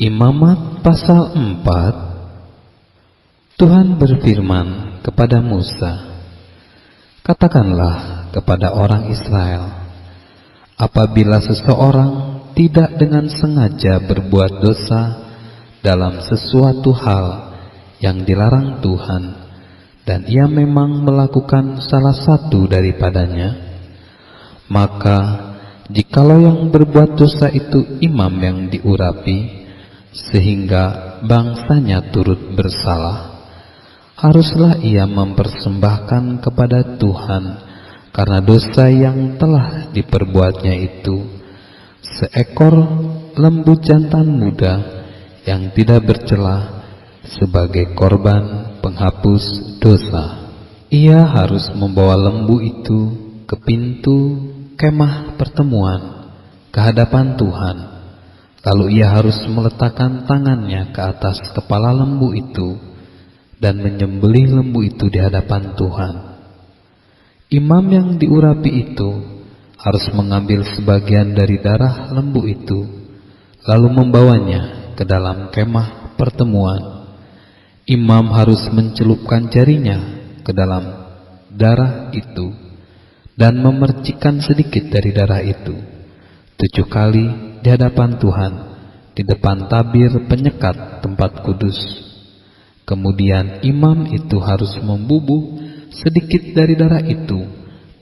Imamat pasal 4. Tuhan berfirman kepada Musa, "Katakanlah kepada orang Israel, apabila seseorang tidak dengan sengaja berbuat dosa dalam sesuatu hal yang dilarang Tuhan, dan ia memang melakukan salah satu daripadanya, maka jikalau yang berbuat dosa itu imam yang diurapi, sehingga bangsanya turut bersalah, haruslah ia mempersembahkan kepada Tuhan karena dosa yang telah diperbuatnya itu seekor lembu jantan muda yang tidak bercela sebagai korban penghapus dosa. Ia harus membawa lembu itu ke pintu kemah pertemuan ke hadapan Tuhan. Lalu ia harus meletakkan tangannya ke atas kepala lembu itu dan menyembelih lembu itu di hadapan Tuhan. Imam yang diurapi itu harus mengambil sebagian dari darah lembu itu, lalu membawanya ke dalam kemah pertemuan. Imam harus mencelupkan jarinya ke dalam darah itu dan memercikkan sedikit dari darah itu 7 kali di hadapan Tuhan, di depan tabir penyekat tempat kudus. Kemudian imam itu harus membubuh sedikit dari darah itu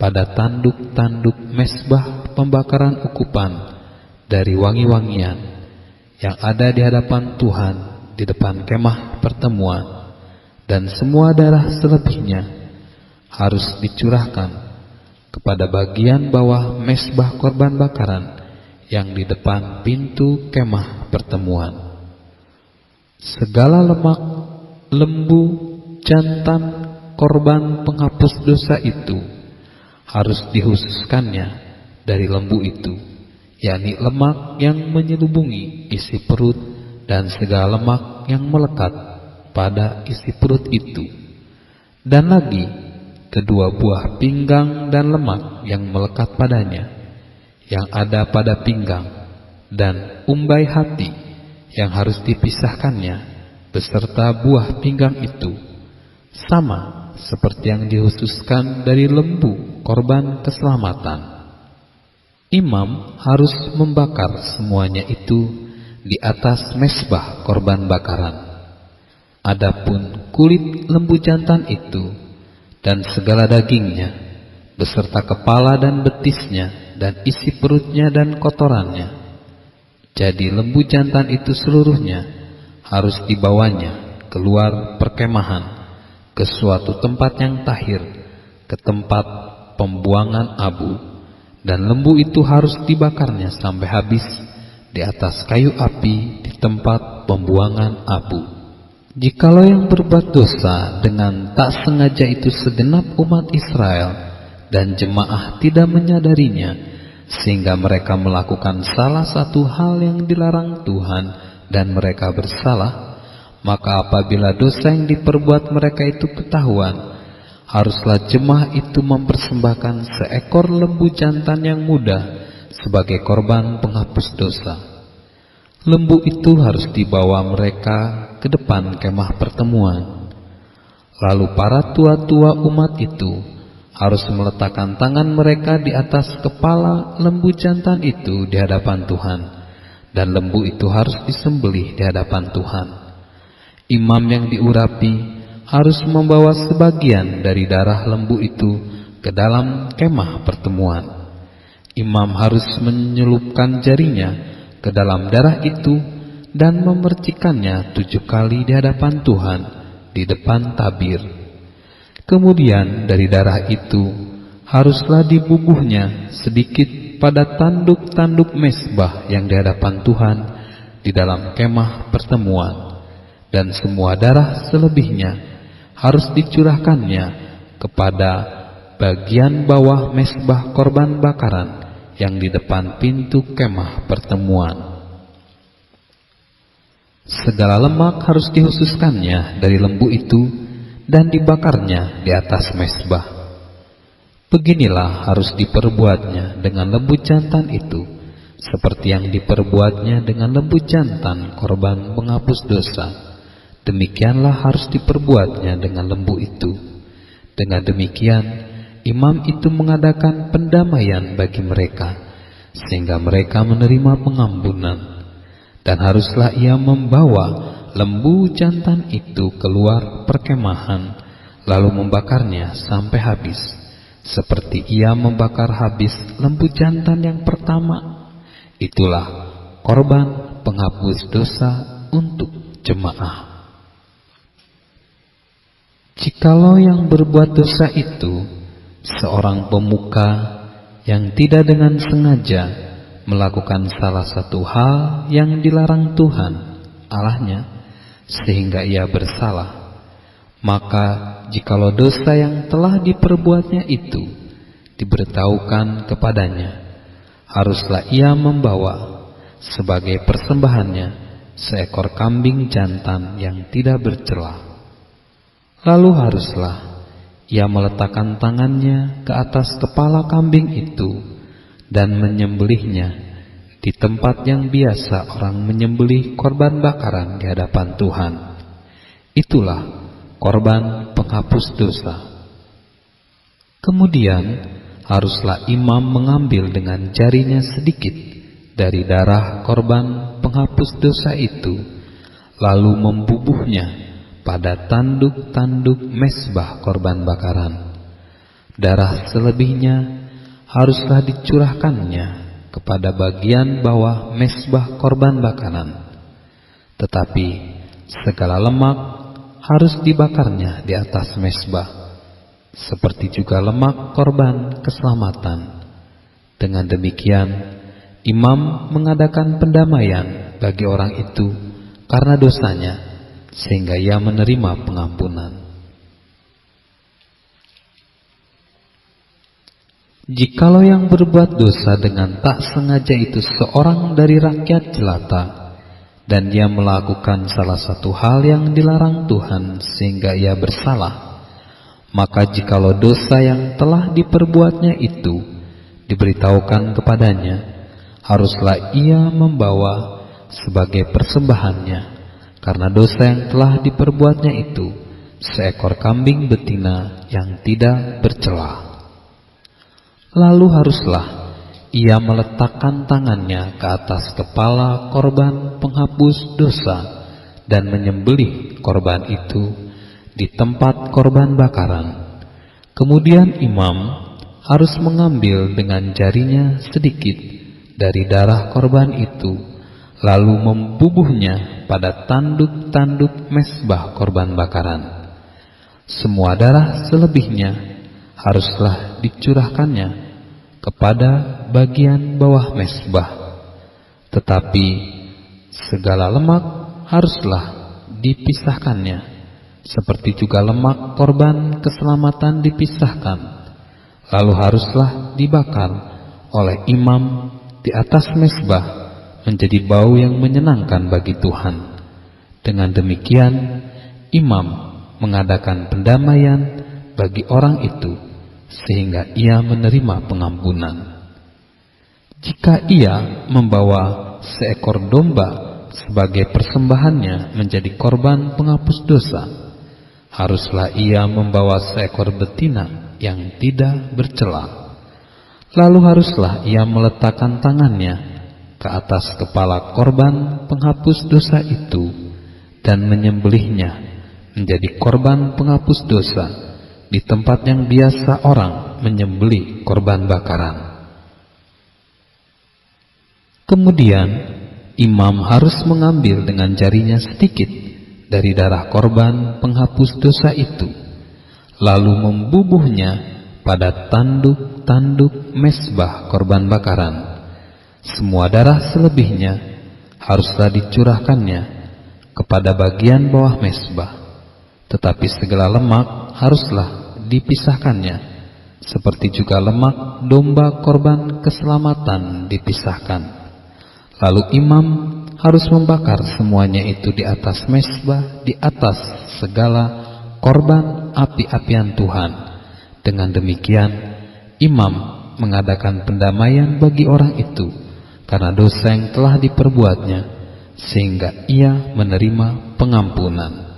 pada tanduk-tanduk mezbah pembakaran ukupan dari wangi-wangian yang ada di hadapan Tuhan di depan kemah pertemuan, dan semua darah selebihnya harus dicurahkan kepada bagian bawah mezbah korban bakaran yang di depan pintu kemah pertemuan. Segala lemak lembu jantan korban penghapus dosa itu harus dikhususkannya dari lembu itu, yakni lemak yang menyelubungi isi perut dan segala lemak yang melekat pada isi perut itu, dan lagi kedua buah pinggang dan lemak yang melekat padanya yang ada pada pinggang, dan umbai hati yang harus dipisahkannya beserta buah pinggang itu, sama seperti yang dikhususkan dari lembu korban keselamatan. Imam harus membakar semuanya itu di atas mezbah korban bakaran. Adapun kulit lembu jantan itu dan segala dagingnya beserta kepala dan betisnya dan isi perutnya dan kotorannya, jadi lembu jantan itu seluruhnya harus dibawanya keluar perkemahan ke suatu tempat yang tahir, ke tempat pembuangan abu, dan lembu itu harus dibakarnya sampai habis di atas kayu api di tempat pembuangan abu. Jikalau yang berbuat dosa dengan tak sengaja itu segenap umat Israel, dan jemaah tidak menyadarinya, sehingga mereka melakukan salah satu hal yang dilarang Tuhan dan mereka bersalah, maka apabila dosa yang diperbuat mereka itu ketahuan, haruslah jemaah itu mempersembahkan seekor lembu jantan yang muda sebagai korban penghapus dosa. Lembu itu harus dibawa mereka ke depan kemah pertemuan. Lalu para tua-tua umat itu harus meletakkan tangan mereka di atas kepala lembu jantan itu di hadapan Tuhan, dan lembu itu harus disembelih di hadapan Tuhan. Imam yang diurapi harus membawa sebagian dari darah lembu itu ke dalam kemah pertemuan. Imam harus menyelupkan jarinya ke dalam darah itu dan memercikannya 7 kali di hadapan Tuhan di depan tabir. Kemudian dari darah itu haruslah dibubuhnya sedikit pada tanduk-tanduk mezbah yang di hadapan Tuhan di dalam kemah pertemuan, dan semua darah selebihnya harus dicurahkannya kepada bagian bawah mezbah korban bakaran yang di depan pintu kemah pertemuan. Segala lemak harus dikhususkannya dari lembu itu dan dibakarnya di atas mezbah. Beginilah harus diperbuatnya dengan lembu jantan itu seperti yang diperbuatnya dengan lembu jantan korban penghapus dosa. Demikianlah harus diperbuatnya dengan lembu itu. Dengan demikian, imam itu mengadakan pendamaian bagi mereka, sehingga mereka menerima pengampunan. Dan haruslah ia membawa lembu jantan itu keluar perkemahan, lalu membakarnya sampai habis, seperti ia membakar habis lembu jantan yang pertama. Itulah korban penghapus dosa untuk jemaah. Jikalau yang berbuat dosa itu seorang pemuka yang tidak dengan sengaja melakukan salah satu hal yang dilarang Tuhan Allahnya, sehingga ia bersalah, maka jikalau dosa yang telah diperbuatnya itu diberitahukan kepadanya, haruslah ia membawa sebagai persembahannya seekor kambing jantan yang tidak bercela. Lalu haruslah ia meletakkan tangannya ke atas kepala kambing itu dan menyembelihnya di tempat yang biasa orang menyembelih korban bakaran di hadapan Tuhan. Itulah korban penghapus dosa. Kemudian haruslah imam mengambil dengan jarinya sedikit dari darah korban penghapus dosa itu, lalu membubuhnya pada tanduk-tanduk mezbah korban bakaran. Darah selebihnya haruslah dicurahkannya kepada bagian bawah mezbah korban bakaran, tetapi segala lemak harus dibakarnya di atas mezbah, seperti juga lemak korban keselamatan. Dengan demikian, imam mengadakan pendamaian bagi orang itu karena dosanya, sehingga ia menerima pengampunan. Jikalau yang berbuat dosa dengan tak sengaja itu seorang dari rakyat jelata, dan dia melakukan salah satu hal yang dilarang Tuhan sehingga ia bersalah, maka jikalau dosa yang telah diperbuatnya itu diberitahukan kepadanya, haruslah ia membawa sebagai persembahannya karena dosa yang telah diperbuatnya itu seekor kambing betina yang tidak bercela. Lalu haruslah ia meletakkan tangannya ke atas kepala korban penghapus dosa dan menyembelih korban itu di tempat korban bakaran. Kemudian imam harus mengambil dengan jarinya sedikit dari darah korban itu, lalu membubuhnya pada tanduk-tanduk mezbah korban bakaran. Semua darah selebihnya haruslah dicurahkannya kepada bagian bawah mezbah, tetapi segala lemak haruslah dipisahkannya, seperti juga lemak korban keselamatan dipisahkan. Lalu haruslah dibakar oleh imam di atas mezbah menjadi bau yang menyenangkan bagi Tuhan. Dengan demikian, imam mengadakan pendamaian bagi orang itu sehingga ia menerima pengampunan. Jika ia membawa seekor domba sebagai persembahannya menjadi korban penghapus dosa, haruslah ia membawa seekor betina yang tidak bercela. Lalu haruslah ia meletakkan tangannya ke atas kepala korban penghapus dosa itu dan menyembelihnya menjadi korban penghapus dosa di tempat yang biasa orang menyembelih korban bakaran. Kemudian imam harus mengambil dengan jarinya sedikit dari darah korban penghapus dosa itu, lalu membubuhnya pada tanduk-tanduk mezbah korban bakaran. Semua darah selebihnya haruslah dicurahkannya kepada bagian bawah mezbah, tetapi segala lemak haruslah dipisahkannya, seperti juga lemak domba korban keselamatan dipisahkan. Lalu imam harus membakar semuanya itu di atas mezbah, di atas segala korban api-apian Tuhan. Dengan demikian, imam mengadakan pendamaian bagi orang itu karena dosa yang telah diperbuatnya, sehingga ia menerima pengampunan.